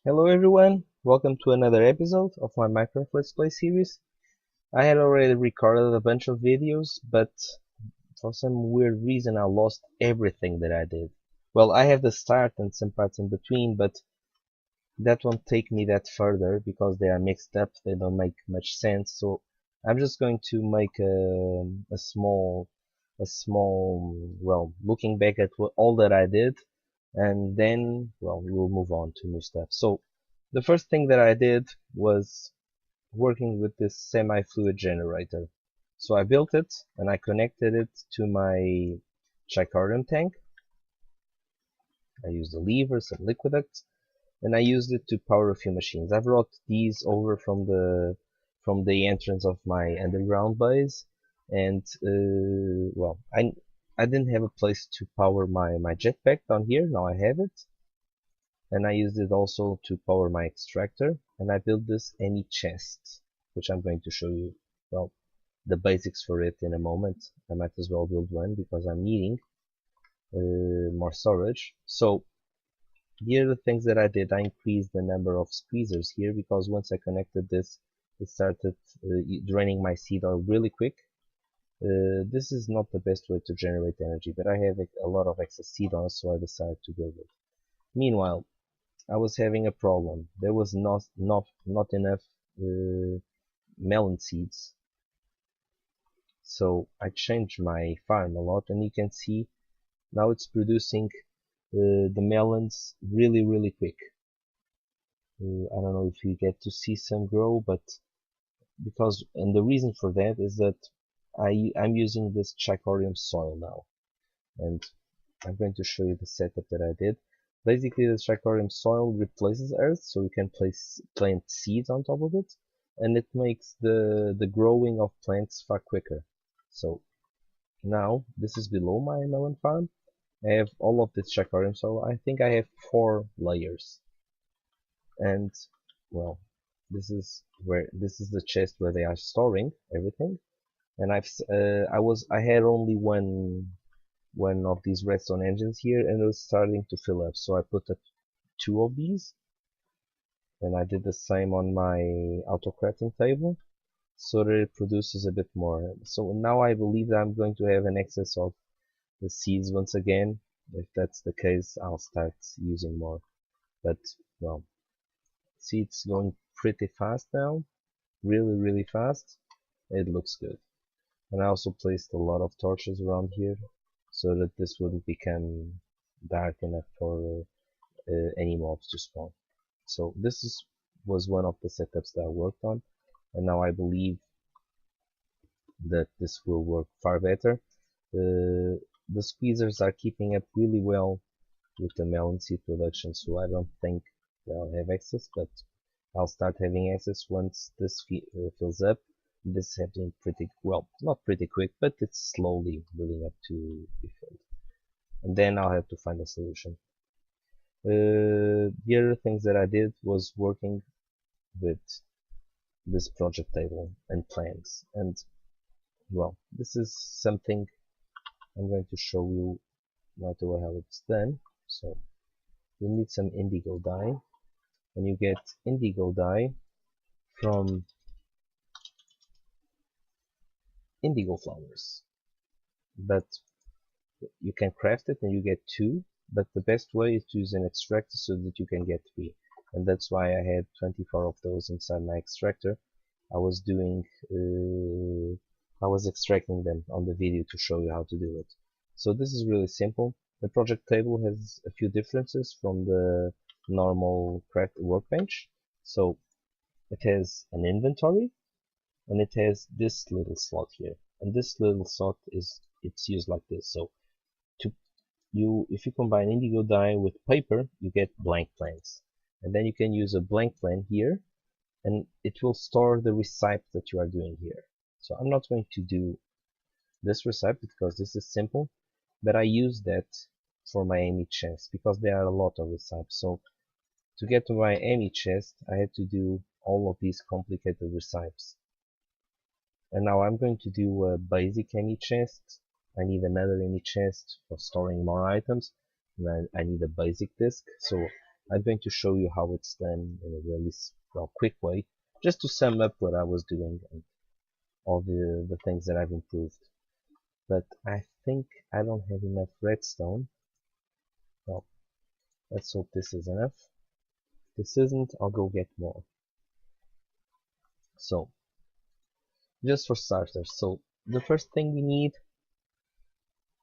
Hello everyone, welcome to another episode of my Minecraft Let's Play series. I had already recorded a bunch of videos, but for some weird reason I lost everything that I did. Well, I have the start and some parts in between, but that won't take me that further because they are mixed up, they don't make much sense, so I'm just going to make well, looking back at all that I did, and then, well, we'll move on to new stuff. So, the first thing that I did was working with this semi-fluid generator. So I built it and I connected it to my tricharium tank. I used a lever, some liquid ducts, and I used it to power a few machines. I brought these over from the entrance of my underground base, and well, I didn't have a place to power my jetpack down here. Now I have it, and I used it also to power my extractor, and I built this ENG chest, which I'm going to show you, well, the basics for it in a moment. I might as well build one because I'm needing more storage. So here are the things that I did. I increased the number of squeezers here because once I connected this, it started draining my seed oil really quick. This is not the best way to generate energy, but I have a lot of excess seed oil, so I decided to build it. Meanwhile, I was having a problem. There was not enough melon seeds, so I changed my farm a lot, and you can see now it's producing the melons really quick. I don't know if you get to see some grow, but and the reason for that is that I'm using this tricharium soil now, and I'm going to show you the setup that I did. Basically, the tricharium soil replaces earth, so you can plant seeds on top of it, and it makes the growing of plants far quicker. So now this is below my melon farm. I have all of this tricharium soil. I think I have 4 layers, and well, this is the chest where they are storing everything. And I had only one of these redstone engines here, and it was starting to fill up, so I put up 2 of these, and I did the same on my auto crafting table so that it produces a bit more. So now I believe that I'm going to have an excess of the seeds once again. If that's the case, I'll start using more, but well, see, it's going pretty fast now, really fast. It looks good. And I also placed a lot of torches around here so that this wouldn't become dark enough for any mobs to spawn. So was one of the setups that I worked on, and now I believe that this will work far better. The squeezers are keeping up really well with the melon seed production, so I don't think they'll have access, but I'll start having access once this fills up. This is happening pretty well, not pretty quick, but it's slowly building up to be filled. And then I'll have to find a solution. The other things that I did was working with this project table and plans. And well, this is something I'm going to show you right away how it's done. So you need some indigo dye, and you get indigo dye from indigo flowers, but you can craft it and you get 2, but the best way is to use an extractor so that you can get 3, and that's why I had 24 of those inside my extractor. I was extracting them on the video to show you how to do it. So this is really simple. The project table has a few differences from the normal craft workbench. So it has an inventory, and it has this little slot here, and this little slot it's used like this. So if you combine indigo dye with paper, you get blank plans, and then you can use a blank plan here, and it will store the recipe that you are doing here. So I'm not going to do this recipe because this is simple, but I use that for my ENG chest because there are a lot of recipes. So to get to my ENG chest, I had to do all of these complicated recipes. And now I'm going to do a basic ENG chest. I need another ENG chest for storing more items. And I need a basic disk. So I'm going to show you how it's done in a really quick way, just to sum up what I was doing and all the things that I've improved. But I think I don't have enough redstone. Well, let's hope this is enough. If this isn't, I'll go get more. So, just for starters, so the first thing we need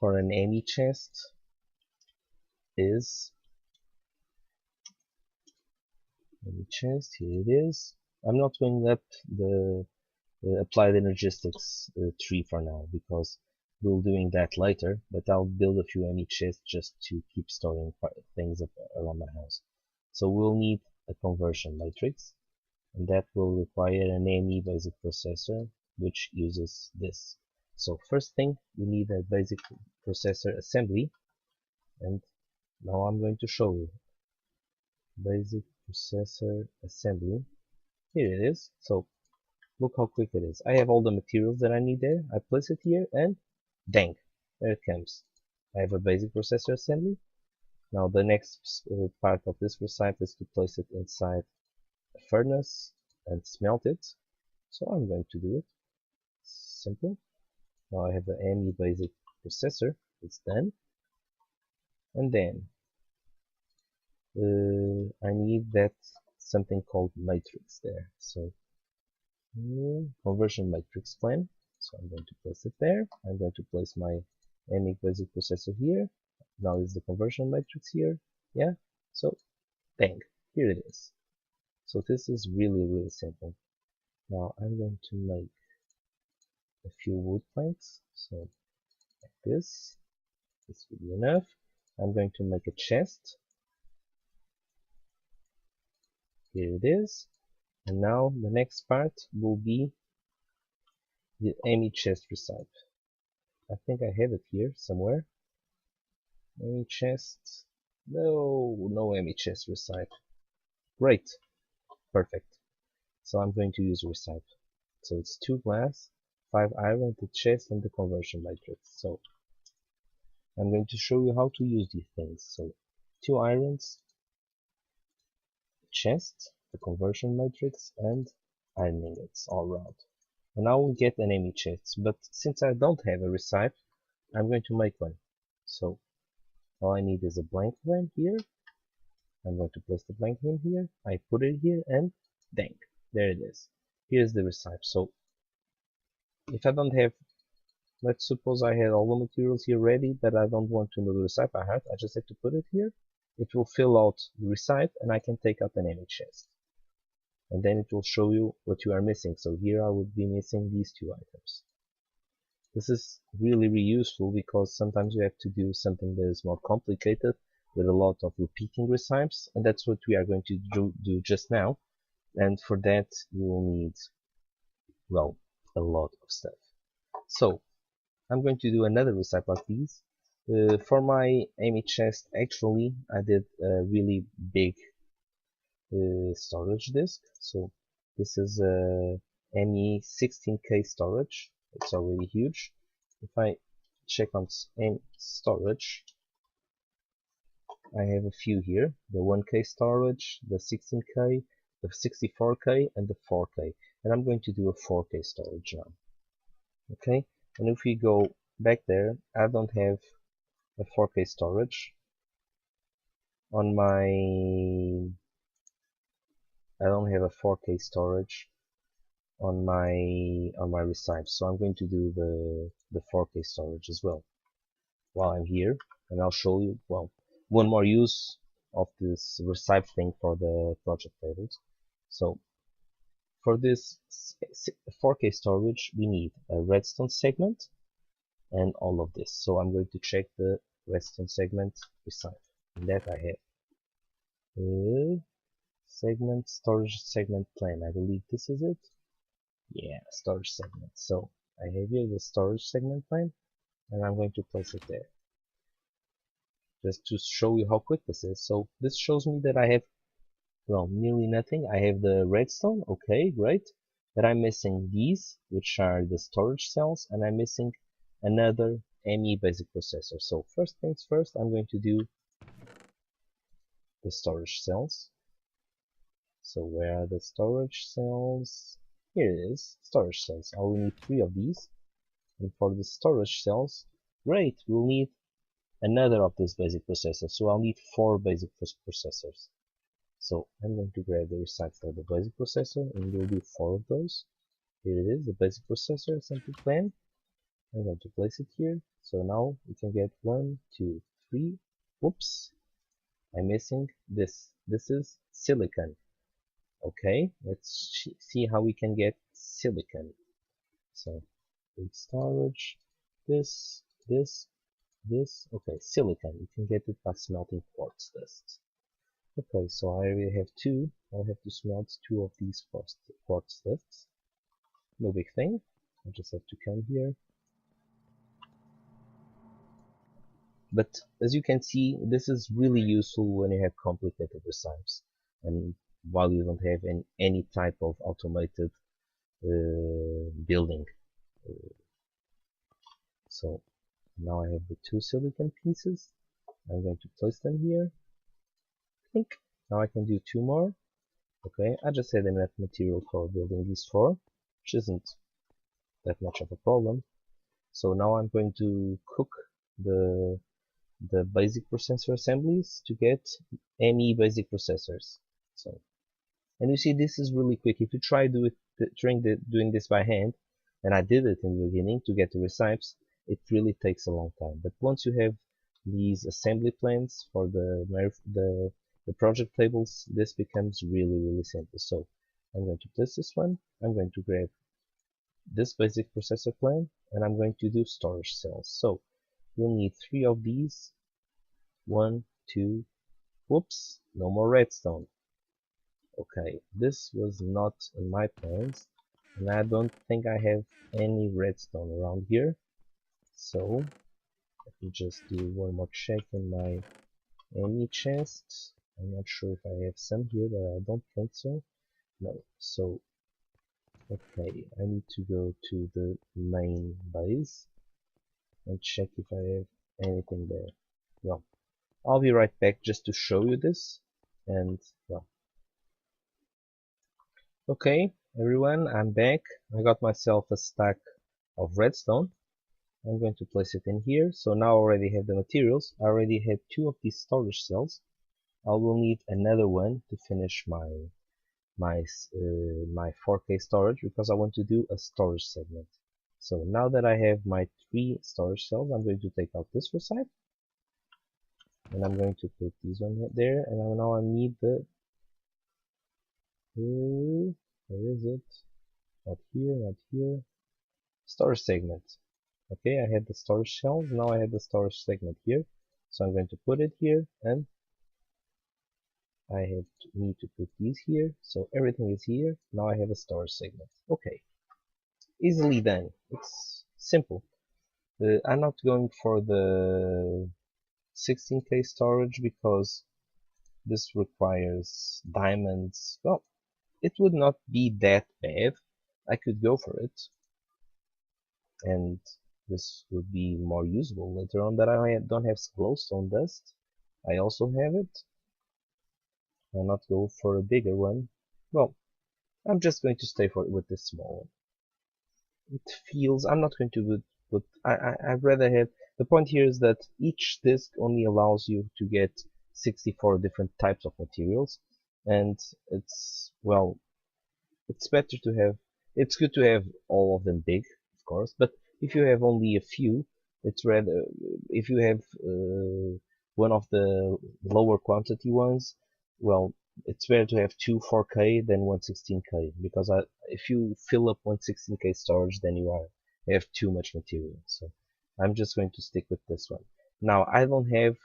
for an ENG chest is ENG chest. Here it is. I'm not going up the Applied Energistics tree for now because we'll doing that later, but I'll build a few ENG chests just to keep storing things around my house. So we'll need a conversion matrix, and that will require an ENG basic processor which uses this. So first thing, we need a basic processor assembly, and now I'm going to show you. Basic processor assembly. Here it is. So look how quick it is. I have all the materials that I need there. I place it here and dang, there it comes. I have a basic processor assembly. Now the next part of this recipe is to place it inside a furnace and smelt it. So I'm going to do it. Simple. Now I have the ENG basic processor. It's done. And then I need that something called matrix there. So conversion matrix plan. So I'm going to place it there. I'm going to place my ENG basic processor here. Now is the conversion matrix here. Yeah. So bang, here it is. So this is really simple. Now I'm going to make a few wood planks. So like this. This will be enough. I'm going to make a chest. Here it is. And now the next part will be the ENG chest recipe. I think I have it here somewhere. ENG chest. No ENG chest recipe. Great. Perfect. So I'm going to use recipe. So it's 2 glass, 5 iron, the chest, and the conversion matrix. So I'm going to show you how to use these things. So 2 irons, chest, the conversion matrix, and iron ingots all around. And I will get an ENG chest, but since I don't have a recipe, I'm going to make one. So all I need is a blank one here. I'm going to place the blank in here. I put it here and dang, there it is. Here's the recipe. So if I don't have, let's suppose I had all the materials here ready, but I don't want to know the recipe I have. I just have to put it here. It will fill out the recipe and I can take out an ENG chest. And then it will show you what you are missing. So here I would be missing these 2 items. This is really useful because sometimes you have to do something that is more complicated with a lot of repeating recipes, and that's what we are going to do just now. And for that you will need, well, a lot of stuff. So I'm going to do another recipe like these. For my ENG chest, actually I did a really big storage disk. So this is a ENG 16K storage. It's already huge. If I check on ENG storage, I have a few here. The 1K storage, the 16K, the 64K, and the 4K. And I'm going to do a 4K storage now. Okay, and if we go back there, I don't have a 4K storage on my, I don't have a 4K storage on my recipe, so I'm going to do the 4K storage as well while I'm here, and I'll show you, well, one more use of this recipe thing for the project tables. So for this 4K storage we need a redstone segment and all of this. So I'm going to check the redstone segment recipe, and that I have segment, storage segment plan. I believe this is it. Yeah, storage segment. So I have here the storage segment plan, and I'm going to place it there just to show you how quick this is. So this shows me that I have, well, nearly nothing. I have the redstone, okay, great, but I'm missing these, which are the storage cells, and I'm missing another ENG basic processor. So first things first, I'm going to do the storage cells. So where are the storage cells? Here it is, storage cells. I will need 3 of these. And for the storage cells, great, we'll need another of these basic processors. So I'll need 4 basic processors. So I'm going to grab the recipe for the basic processor, and we'll do 4 of those. Here it is, the basic processor assembly plan. I'm going to place it here. So now we can get 1, 2, 3. Whoops, I'm missing this. This is silicon. Okay, let's see how we can get silicon. So storage, this. Okay, silicon. You can get it by smelting quartz dust. Okay, so I already have 2. I'll have to smelt 2 of these quartz dusts. No big thing. I just have to come here. But as you can see, this is really useful when you have complicated recipes, and while you don't have any type of automated building. So now I have the 2 silicon pieces. I'm going to place them here. I think now I can do 2 more. Okay, I just had enough material for building these 4, which isn't that much of a problem. So now I'm going to cook the basic processor assemblies to get ME basic processors. So, and you see, this is really quick. If you try doing this by hand, and I did it in the beginning to get the recipes, it really takes a long time. But once you have these assembly plans for the project tables, this becomes really simple. So I'm going to place this one. I'm going to grab this basic processor plan, and I'm going to do storage cells. So we'll need 3 of these. 1, 2, whoops, no more redstone. Okay, this was not in my plans, and I don't think I have any redstone around here. So let me just do one more check in my ME chest. I'm not sure if I have some here, but I don't think so. No. So okay, I need to go to the main base and check if I have anything there. Well, I'll be right back just to show you this. And well, okay everyone, I'm back. I got myself a stack of redstone. I'm going to place it in here. So now I already have the materials. I already have 2 of these storage cells. I will need another one to finish my 4K storage, because I want to do a storage segment. So now that I have my 3 storage cells, I'm going to take out this recipe, and I'm going to put this one there, and now I need the where is it? Not here, not here. Storage segment. Okay, I had the storage cells, now I have the storage segment here. So I'm going to put it here, and I need to put these here. So everything is here. Now I have a storage segment. Okay, easily done. It's simple. I'm not going for the 16K storage because this requires diamonds. Well, it would not be that bad. I could go for it, and this would be more usable later on. That I don't have glowstone dust. I also have it. I'll not go for a bigger one. Well, I'm just going to stay with this small one. It feels, I'm not going to put, I'd rather have, the point here is that each disk only allows you to get 64 different types of materials, and it's, well, it's better to have, it's good to have all of them big, of course, but if you have only a few, it's rather, if you have one of the lower quantity ones, well, it's better to have 2 4K than one 16K, because if you fill up one 16K storage, then you have too much material. So I'm just going to stick with this one. Now I don't have,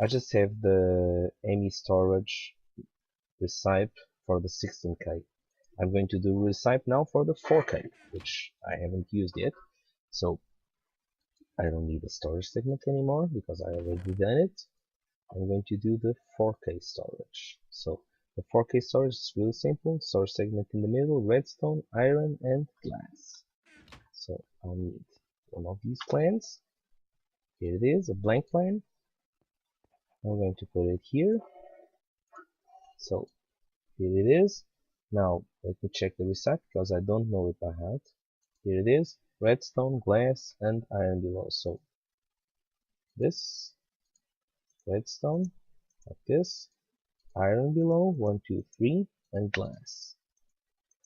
I just have the ME storage recipe for the 16K. I'm going to do recipe now for the 4K, which I haven't used yet. So I don't need the storage segment anymore because I already done it. I'm going to do the 4K storage. So the 4K storage is really simple. Storage segment in the middle, redstone, iron, and glass. So I'll need one of these plans. Here it is, a blank plan. I'm going to put it here. So here it is. Now let me check the recipe because I don't know it by heart. Here it is: redstone, glass, and iron below. So this redstone, like this, iron below, 1, 2, 3, and glass.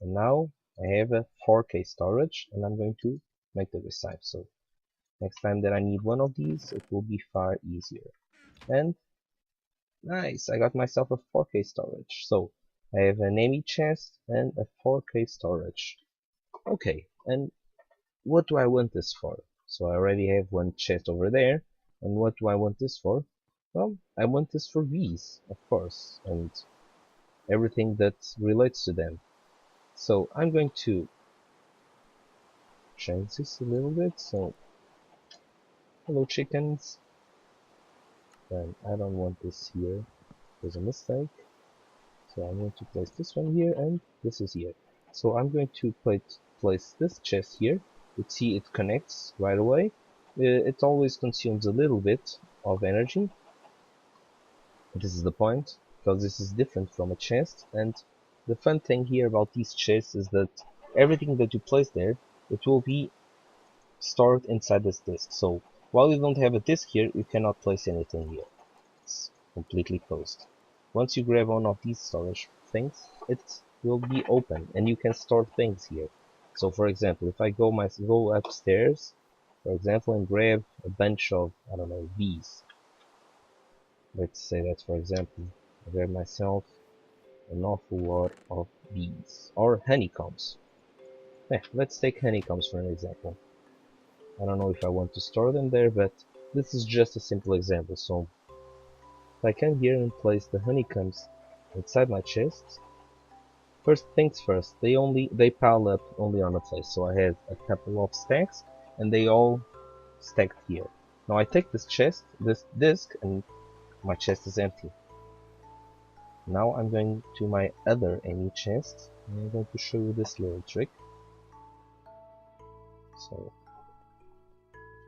And now I have a 4K storage, and I'm going to make the recipe. So next time that I need one of these, it will be far easier. And nice, I got myself a 4K storage. So I have an ME chest and a 4K storage. Okay, and what do I want this for? So I already have one chest over there. And what do I want this for? Well, I want this for bees, of course, and everything that relates to them. So I'm going to change this a little bit. So hello chickens. Then I don't want this here. There's a mistake. So I'm going to place this one here, and this is here. So I'm going to place this chest here. You see it connects right away. It always consumes a little bit of energy. This is the point, because this is different from a chest. And the fun thing here about these chests is that everything that you place there, it will be stored inside this disk. So while you don't have a disk here, you cannot place anything here. It's completely closed. Once you grab one of these storage things, it will be open and you can store things here. So for example, if I go upstairs, for example, and grab a bunch of, I don't know, bees. Let's say that, for example, I grab myself an awful lot of bees or honeycombs. Let's take honeycombs for an example. I don't know if I want to store them there, but this is just a simple example. So if I come here and place the honeycombs inside my chest, first things first, they pile up only on a place. So I have a couple of stacks and they all stacked here. Now I take this chest, this disc, and my chest is empty. Now I'm going to my other ME chest and I'm going to show you this little trick. So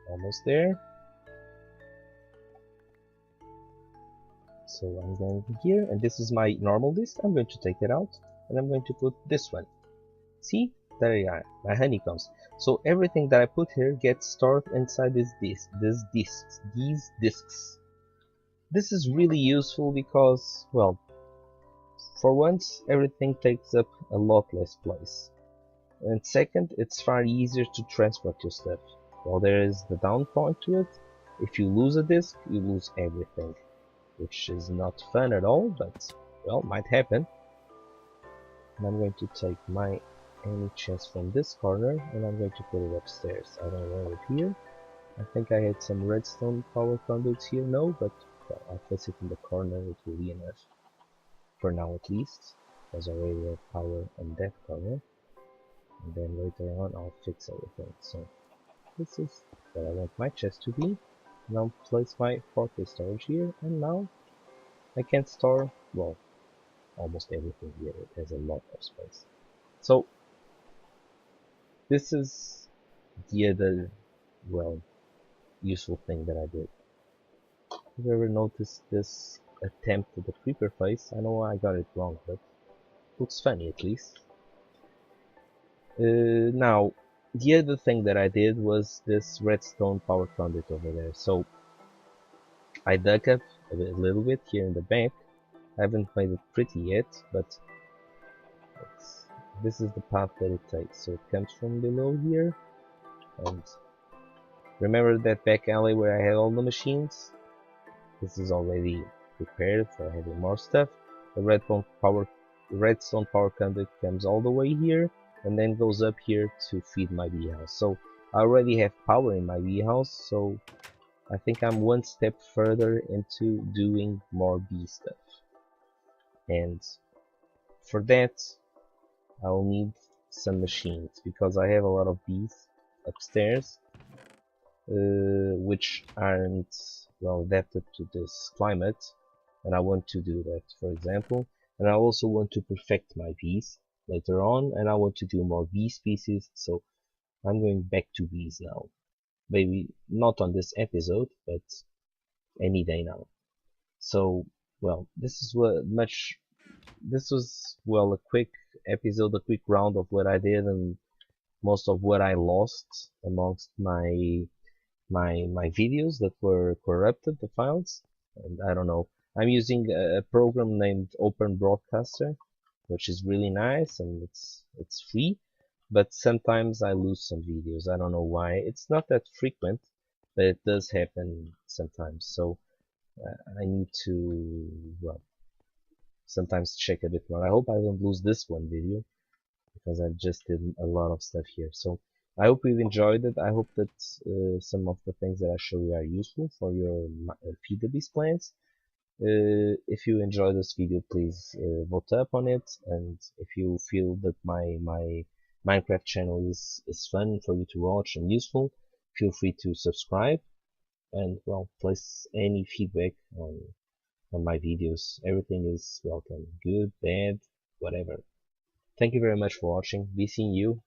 almost there. So I'm going here, and this is my normal disk. I'm going to take it out and I'm going to put this one. See, there you are, my honeycombs. So everything that I put here gets stored inside these disks. This is really useful because, well, for once everything takes up a lot less place. And second, it's far easier to transport your stuff. Well, there is the down point to it. If you lose a disk, you lose everything, which is not fun at all, but, well, might happen. And I'm going to take my ME chest from this corner and I'm going to put it upstairs. I don't want it here. I think I had some redstone power conduits here. No, but well, I'll place it in the corner. It will be enough for now, at least, because I already have power in that corner. And then later on I'll fix everything. So this is where I want my chest to be. And I'll place my 4K storage here, and now I can store, well, almost everything here. It has a lot of space. So this is the other, well, useful thing that I did. Have you ever noticed this attempt at the creeper face? I know I got it wrong, but looks funny at least. Now, the other thing that I did was this redstone power conduit over there. So I dug up a little bit here in the back. I haven't made it pretty yet, but this is the path that it takes. So it comes from below here, and remember that back alley where I had all the machines? This is already prepared for having more stuff. The redstone power conduit comes all the way here and then goes up here to feed my bee house. So I already have power in my bee house, so I think I'm one step further into doing more bee stuff. And for that I'll need some machines because I have a lot of bees upstairs, which aren't well adapted to this climate, and I want to do that, for example. And I also want to perfect my bees later on, and I want to do more bee species, so I'm going back to bees now. Maybe not on this episode, but any day now. So, well, this was, well, a quick episode, a quick round of what I did and most of what I lost amongst my videos that were corrupted, the files. And I don't know. I'm using a program named Open Broadcaster, which is really nice and it's free. But sometimes I lose some videos. I don't know why. It's not that frequent, but it does happen sometimes. So I need to, well, sometimes check a bit more. I hope I don't lose this one video because I just did a lot of stuff here. So I hope you've enjoyed it. I hope that some of the things that I show you are useful for your PWS plans. If you enjoy this video, please vote up on it, and if you feel that my Minecraft channel is fun for you to watch and useful, feel free to subscribe, and well, place any feedback on my videos. Everything is welcome, good, bad, whatever. Thank you very much for watching. Be seeing you